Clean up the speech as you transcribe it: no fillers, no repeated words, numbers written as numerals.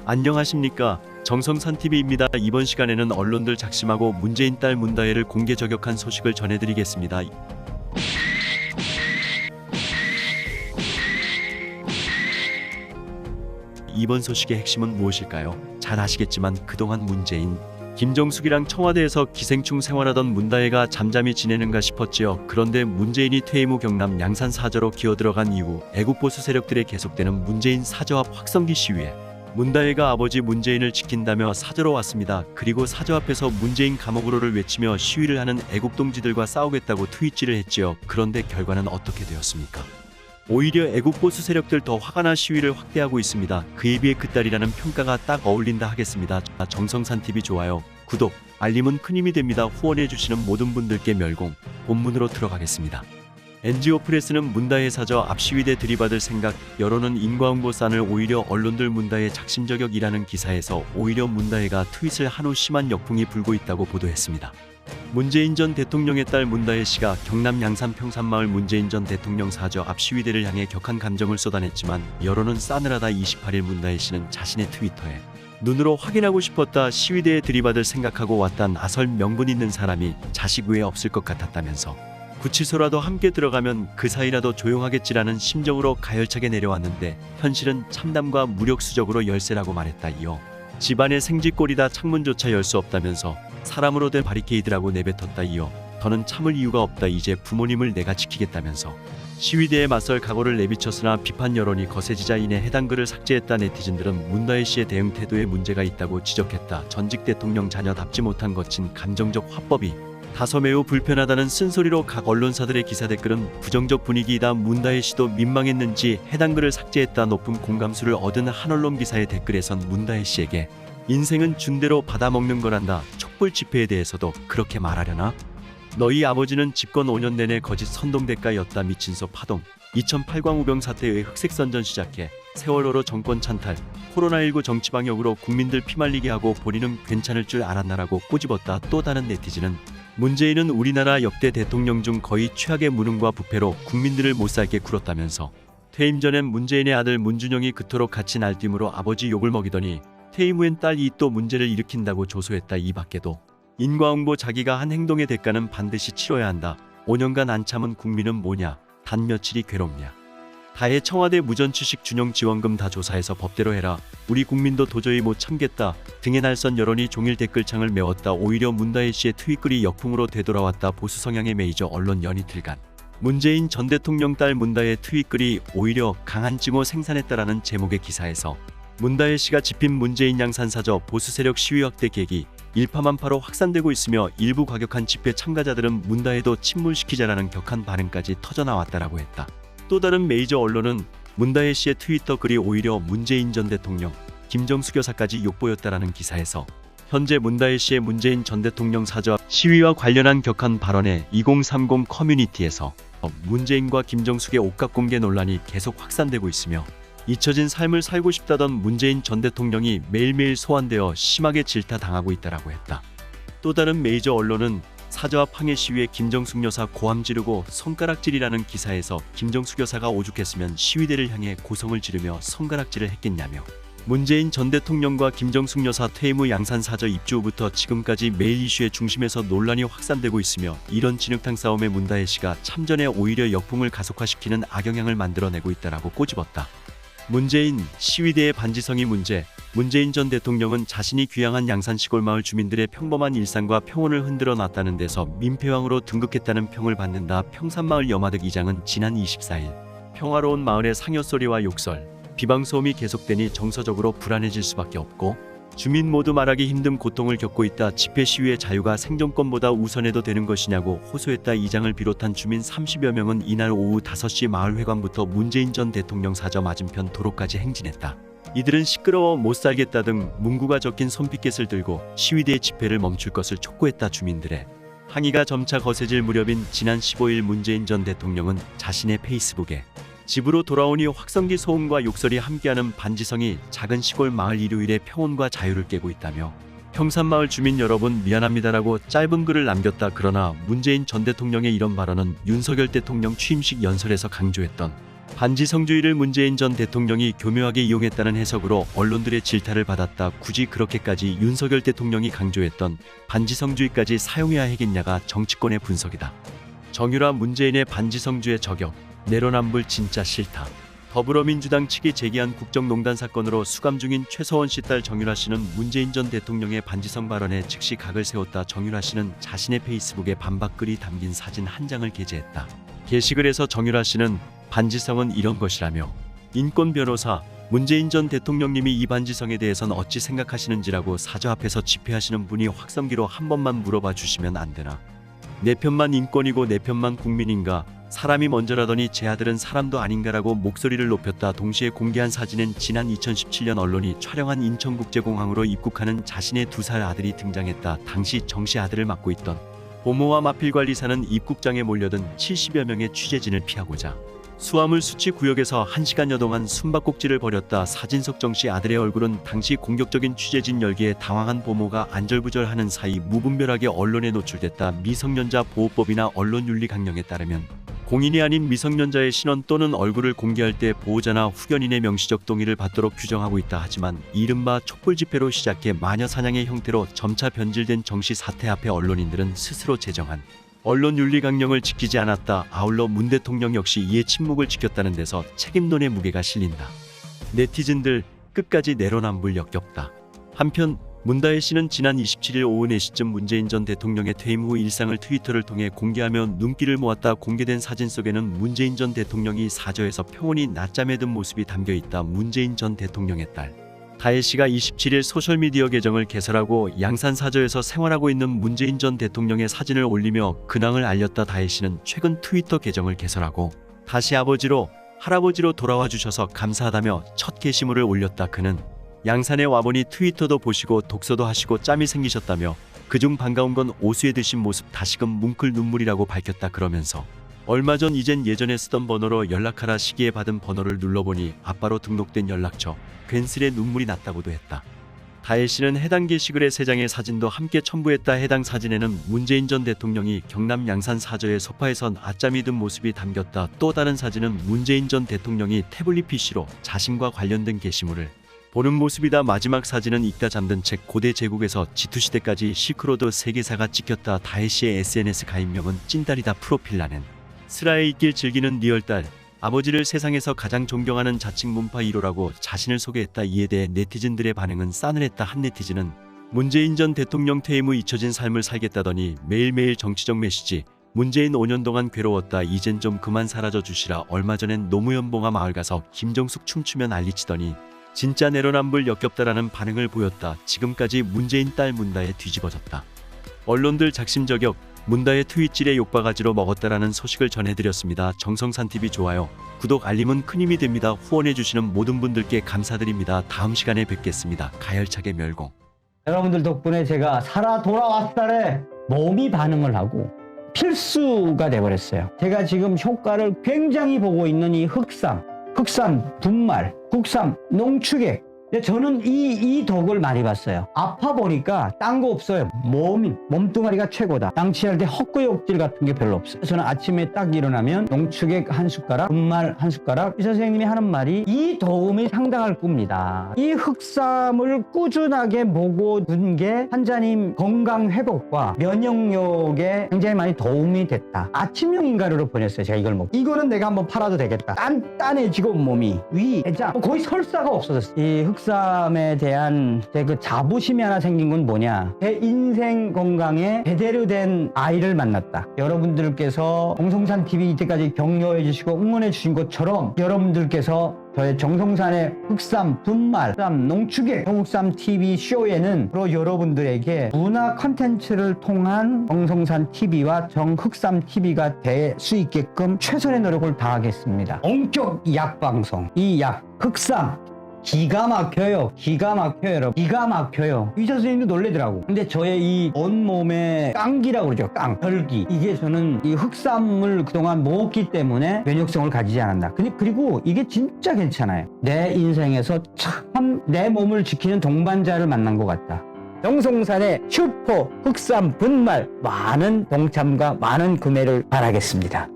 안녕하십니까. 정성산TV입니다. 이번 시간에는 언론들 작심하고 문재인 딸 문다혜를 공개 저격한 소식을 전해드리겠습니다. 이번 소식의 핵심은 무엇일까요? 잘 아시겠지만 그동안 문재인, 김정숙이랑 청와대에서 기생충 생활하던 문다혜가 잠잠히 지내는가 싶었지요. 그런데 문재인이 퇴임 후 경남 양산 사저로 기어들어간 이후 애국보수 세력들의 계속되는 문재인 사저 앞 확성기 시위에 문다혜가 아버지 문재인을 지킨다며 사저로 왔습니다. 그리고 사저 앞에서 문재인 감옥으로를 외치며 시위를 하는 애국동지들과 싸우겠다고 트윗질을 했지요. 그런데 결과는 어떻게 되었습니까? 오히려 애국보수 세력들 더 화가 나 시위를 확대하고 있습니다. 그에 비해 그 딸이라는 평가가 딱 어울린다 하겠습니다. 정성산TV 좋아요, 구독, 알림은 큰 힘이 됩니다. 후원해주시는 모든 분들께 멸공. 본문으로 들어가겠습니다. NGO 프레스는 문다혜 사저 앞 시위대 들이받을 생각, 여론은 인과응보 싼을 오히려 언론들 문다혜 작심저격이라는 기사에서 오히려 문다혜가 트윗을 한 후 심한 역풍이 불고 있다고 보도했습니다. 문재인 전 대통령의 딸 문다혜 씨가 경남 양산 평산마을 문재인 전 대통령 사저 앞 시위대를 향해 격한 감정을 쏟아냈지만 여론은 싸늘하다. 28일 문다혜 씨는 자신의 트위터에 눈으로 확인하고 싶었다. 시위대에 들이받을 생각하고 왔단 아설 명분 있는 사람이 자식 외에 없을 것 같았다면서 구치소라도 함께 들어가면 그 사이라도 조용하겠지라는 심정으로 가열차게 내려왔는데 현실은 참담과 무력수적으로 열세라고 말했다. 이어 집안의 생쥐꼴이다. 창문조차 열 수 없다면서 사람으로 된 바리케이드라고 내뱉었다. 이어 더는 참을 이유가 없다. 이제 부모님을 내가 지키겠다면서 시위대에 맞설 각오를 내비쳤으나 비판 여론이 거세지자 인해 해당 글을 삭제했다. 네티즌들은 문다혜 씨의 대응 태도에 문제가 있다고 지적했다. 전직 대통령 자녀답지 못한 거친 감정적 화법이 다소 매우 불편하다는 쓴소리로 각 언론사들의 기사 댓글은 부정적 분위기이다. 문다혜 씨도 민망했는지 해당 글을 삭제했다. 높은 공감수를 얻은 한 언론 기사의 댓글에선 문다혜 씨에게 인생은 준 대로 받아먹는 거란다. 촛불 집회에 대해서도 그렇게 말하려나? 너희 아버지는 집권 5년 내내 거짓 선동대가였다. 미친소 파동. 2008 광우병 사태의 흑색선전 시작해 세월호로 정권 찬탈, 코로나19 정치방역으로 국민들 피말리게 하고 본인은 괜찮을 줄 알았나라고 꼬집었다. 또 다른 네티즌은 문재인은 우리나라 역대 대통령 중 거의 최악의 무능과 부패로 국민들을 못살게 굴었다면서 퇴임 전엔 문재인의 아들 문준영이 그토록 같이 날뛰므로 아버지 욕을 먹이더니 퇴임 후엔 딸이 또 문제를 일으킨다고 조소했다. 이 밖에도 인과응보 자기가 한 행동의 대가는 반드시 치러야 한다. 5년간 안 참은 국민은 뭐냐? 단 며칠이 괴롭냐? 다해 청와대 무전취식 준용지원금 다 조사해서 법대로 해라. 우리 국민도 도저히 못 참겠다. 등의 날선 여론이 종일 댓글창을 메웠다. 오히려 문다혜 씨의 트윗글이 역풍으로 되돌아왔다. 보수 성향의 메이저 언론 연이틀간 문재인 전 대통령 딸 문다혜 트윗글이 오히려 강한 증오 생산했다라는 제목의 기사에서 문다혜 씨가 집힌 문재인 양산사저 보수 세력 시위 확대 계기 일파만파로 확산되고 있으며 일부 과격한 집회 참가자들은 문다혜도 침몰시키자라는 격한 반응까지 터져나왔다라고 했다. 또 다른 메이저 언론은 문다혜 씨의 트위터 글이 오히려 문재인 전 대통령, 김정숙 여사까지 욕보였다라는 기사에서 현재 문다혜 씨의 문재인 전 대통령 사저 앞 시위와 관련한 격한 발언에 2030 커뮤니티에서 문재인과 김정숙의 옷값 공개 논란이 계속 확산되고 있으며 잊혀진 삶을 살고 싶다던 문재인 전 대통령이 매일매일 소환되어 심하게 질타당하고 있다라고 했다. 또 다른 메이저 언론은 사저 앞 항해 시위에 김정숙 여사 고함 지르고 손가락질이라는 기사에서 김정숙 여사가 오죽했으면 시위대를 향해 고성을 지르며 손가락질을 했겠냐며 문재인 전 대통령과 김정숙 여사 퇴임 후 양산 사저 입주 후부터 지금까지 매일 이슈의 중심에서 논란이 확산되고 있으며 이런 진흙탕 싸움에 문다혜 씨가 참전에 오히려 역풍을 가속화시키는 악영향을 만들어내고 있다라고 꼬집었다. 문재인 시위대의 반지성이 문제. 문재인 전 대통령은 자신이 귀향한 양산 시골마을 주민들의 평범한 일상과 평온을 흔들어 놨다는 데서 민폐왕으로 등극했다는 평을 받는다. 평산마을 여마득 이장은 지난 24일 평화로운 마을의 상여소리와 욕설, 비방소음이 계속되니 정서적으로 불안해질 수밖에 없고 주민 모두 말하기 힘든 고통을 겪고 있다. 집회 시위의 자유가 생존권보다 우선해도 되는 것이냐고 호소했다. 이장을 비롯한 주민 30여 명은 이날 오후 5시 마을 회관부터 문재인 전 대통령 사저 맞은편 도로까지 행진했다. 이들은 시끄러워 못 살겠다 등 문구가 적힌 손피켓을 들고 시위대의 집회를 멈출 것을 촉구했다. 주민들의 항의가 점차 거세질 무렵인 지난 15일 문재인 전 대통령은 자신의 페이스북에 집으로 돌아오니 확성기 소음과 욕설이 함께하는 반지성이 작은 시골 마을 일요일의 평온과 자유를 깨고 있다며 평산마을 주민 여러분 미안합니다라고 짧은 글을 남겼다. 그러나 문재인 전 대통령의 이런 발언은 윤석열 대통령 취임식 연설에서 강조했던 반지성주의를 문재인 전 대통령이 교묘하게 이용했다는 해석으로 언론들의 질타를 받았다. 굳이 그렇게까지 윤석열 대통령이 강조했던 반지성주의까지 사용해야 하겠냐가 정치권의 분석이다. 정유라 문재인의 반지성주의 저격, 내로남불 진짜 싫다. 더불어민주당 측이 제기한 국정농단 사건으로 수감 중인 최서원 씨 딸 정유라 씨는 문재인 전 대통령의 반지성 발언에 즉시 각을 세웠다. 정유라 씨는 자신의 페이스북에 반박글이 담긴 사진 한 장을 게재했다. 게시글에서 정유라 씨는 반지성은 이런 것이라며 인권 변호사 문재인 전 대통령님이 이 반지성에 대해선 어찌 생각하시는지라고 사저 앞에서 집회하시는 분이 확성기로 한 번만 물어봐 주시면 안 되나. 내 편만 인권이고 내 편만 국민인가. 사람이 먼저라더니 제 아들은 사람도 아닌가라고 목소리를 높였다. 동시에 공개한 사진엔 지난 2017년 언론이 촬영한 인천국제공항으로 입국하는 자신의 2살 아들이 등장했다. 당시 정씨 아들을 맡고 있던 보모와 마필관리사는 입국장에 몰려든 70여 명의 취재진을 피하고자 수화물 수치 구역에서 1시간여 동안 숨바꼭질을 벌였다. 사진 속 정씨 아들의 얼굴은 당시 공격적인 취재진 열기에 당황한 보모가 안절부절하는 사이 무분별하게 언론에 노출됐다. 미성년자 보호법이나 언론윤리 강령에 따르면 공인이 아닌 미성년자의 신원 또는 얼굴을 공개할 때 보호자나 후견인의 명시적 동의를 받도록 규정하고 있다. 하지만 이른바 촛불 집회로 시작해 마녀 사냥의 형태로 점차 변질된 정씨 사태 앞에 언론인들은 스스로 제정한 언론윤리 강령을 지키지 않았다. 아울러 문 대통령 역시 이에 침묵을 지켰다는 데서 책임론의 무게가 실린다. 네티즌들 끝까지 내로남불 역겹다. 한편 문다혜 씨는 지난 27일 오후 4시쯤 문재인 전 대통령의 퇴임 후 일상을 트위터를 통해 공개하며 눈길을 모았다. 공개된 사진 속에는 문재인 전 대통령이 사저에서 평온히 낮잠에 든 모습이 담겨 있다. 문재인 전 대통령의 딸 다혜 씨가 27일 소셜미디어 계정을 개설하고 양산 사저에서 생활하고 있는 문재인 전 대통령의 사진을 올리며 근황을 알렸다. 다혜 씨는 최근 트위터 계정을 개설하고 다시 아버지로 할아버지로 돌아와 주셔서 감사하다며 첫 게시물을 올렸다. 그는 양산에 와보니 트위터도 보시고 독서도 하시고 짬이 생기셨다며 그중 반가운 건 오수에 드신 모습 다시금 뭉클 눈물이라고 밝혔다. 그러면서 얼마 전 이젠 예전에 쓰던 번호로 연락하라 시기에 받은 번호를 눌러보니 아빠로 등록된 연락처 괜스레 눈물이 났다고도 했다. 다혜 씨는 해당 게시글의 3장의 사진도 함께 첨부했다. 해당 사진에는 문재인 전 대통령이 경남 양산 사저의 소파에선 낮잠이 든 모습이 담겼다. 또 다른 사진은 문재인 전 대통령이 태블릿 PC로 자신과 관련된 게시물을 보는 모습이다. 마지막 사진은 읽다 잠든 책 고대 제국에서 지투시대까지 실크로드 세계사가 찍혔다. 다혜 씨의 SNS 가입명은 찐딸이다. 프로필란엔 슬하에 있길 즐기는 리얼딸 아버지를 세상에서 가장 존경하는 자칭 문파 1호라고 자신을 소개했다. 이에 대해 네티즌들의 반응은 싸늘했다. 한 네티즌은 문재인 전 대통령 퇴임 후 잊혀진 삶을 살겠다더니 매일매일 정치적 메시지 문재인 5년 동안 괴로웠다. 이젠 좀 그만 사라져 주시라. 얼마 전엔 노무현봉화 마을 가서 김정숙 춤추며 난리치더니 진짜 내로남불 역겹다라는 반응을 보였다. 지금까지 문재인 딸 문다혜 뒤집어졌다. 언론들 작심저격 문다혜 트윗질에 욕바가지로 먹었다라는 소식을 전해드렸습니다. 정성산TV 좋아요, 구독, 알림은 큰 힘이 됩니다. 후원해주시는 모든 분들께 감사드립니다. 다음 시간에 뵙겠습니다. 가열차게 멸공. 여러분들 덕분에 제가 살아 돌아왔다래 몸이 반응을 하고 필수가 돼버렸어요. 제가 지금 효과를 굉장히 보고 있는 이 흑삼 분말, 국삼, 농축액. 저는 이 덕을 많이 봤어요. 아파 보니까 딴 거 없어요. 몸뚱아리가 최고다. 양치할 때 헛구역질 같은 게 별로 없어요. 저는 아침에 딱 일어나면 농축액 한 숟가락, 분말 한 숟가락. 의사 선생님이 하는 말이 이 도움이 상당할 겁니다. 이 흑삼을 꾸준하게 먹어둔 게 환자님 건강 회복과 면역력에 굉장히 많이 도움이 됐다. 아침형 인간으로 보냈어요. 제가 이걸 먹고. 이거는 내가 한번 팔아도 되겠다. 단단해지고 몸이 위, 해장, 거의 설사가 없어졌어요. 이 흑삼에 대한 제 그 자부심이 하나 생긴 건 뭐냐, 제 인생 건강에 제대로 된 아이를 만났다. 여러분들께서 정성산TV 이때까지 격려해 주시고 응원해 주신 것처럼 여러분들께서 저의 정성산의 흑삼, 분말, 흑삼, 농축액, 정흑삼TV 쇼에는 바로 여러분들에게 문화 컨텐츠를 통한 정성산TV와 정흑삼TV가 될 수 있게끔 최선의 노력을 다하겠습니다. 원격 약방송, 이 약 흑삼 기가 막혀요. 여러분. 기가 막혀요. 의사 선생님도 놀래더라고. 근데 저의 이 온몸의 깡기라고 그러죠. 혈기. 이게 저는 이 흑삼을 그동안 먹었기 때문에 면역성을 가지지 않았나. 그리고 이게 진짜 괜찮아요. 내 인생에서 참 내 몸을 지키는 동반자를 만난 것 같다. 정성산의 슈퍼 흑삼 분말 많은 동참과 많은 구매를 바라겠습니다.